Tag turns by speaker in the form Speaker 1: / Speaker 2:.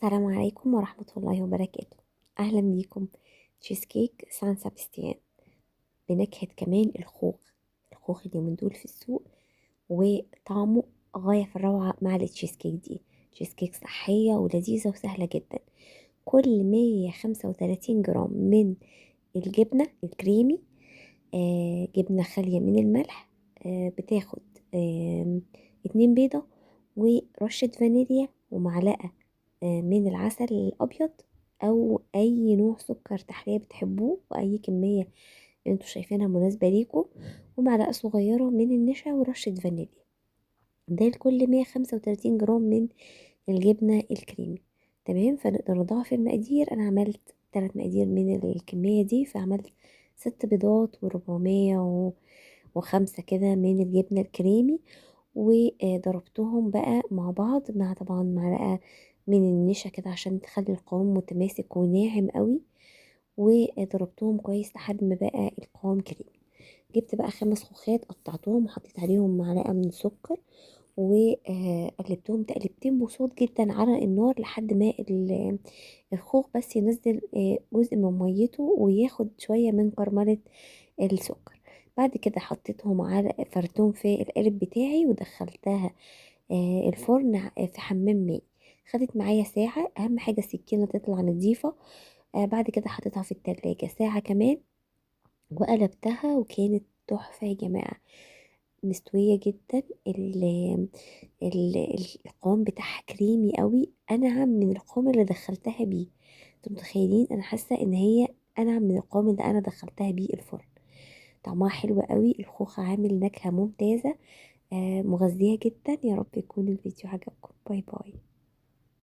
Speaker 1: السلام عليكم ورحمة الله وبركاته. أهلا بيكم. تشيز كيك سان سابستيان بنكهة كمان الخوخ اليومين دول في السوق، وطعمه غاية في الروعة مع التشيز كيك دي. تشيز كيك صحية ولذيذة وسهلة جدا. كل 135 جرام من الجبنة الكريمي، جبنة خالية من الملح، بتاخد 2 بيضة ورشة فانيليا ومعلقة من العسل الأبيض، أو أي نوع سكر تحلية بتحبوه وأي كمية انتوا شايفينها مناسبة ليكم، ومعلقة صغيرة من النشا ورشة فانيليا. ده لكل 135 جرام من الجبنة الكريمي. تمام، فنقدر نضاعف المقادير. أنا عملت 3 مقادير من الكمية دي، فعملت 6 بيضات و405 كده من الجبنة الكريمي، وضربتهم بقى مع بعض مع طبعا معلقة من النشا كده عشان تخلي القوام متماسك وناعم قوي، وضربتهم كويس لحد ما بقى القوام كريمي. جبت بقى 5 خوخات قطعتهم وحطيت عليهم معلقة من السكر، وقلبتهم تقلبتين بصوت جدا على النار لحد ما الخوخ بس ينزل جزء من ميته وياخد شوية من كرملة السكر. بعد كده حطيتهم فردتهم في القالب بتاعي ودخلتها الفرن في حمام مائي. خدت معايا ساعة. أهم حاجة السكينة تطلع نظيفة. بعد كده حطيتها في التلاجة ساعة كمان وقلبتها، وكانت تحفة يا جماعة، مستوية جدا. القوام بتاعها كريمي قوي، انعم من القوام اللي دخلتها بيه. انتوا متخيلين؟ انا حاسة ان هي انعم من القوام اللي انا دخلتها بيه الفرن. طعمها حلو قوي، الخوخ عامل نكهة ممتازة، مغذية جدا. يا رب يكون الفيديو عجبكم. باي باي.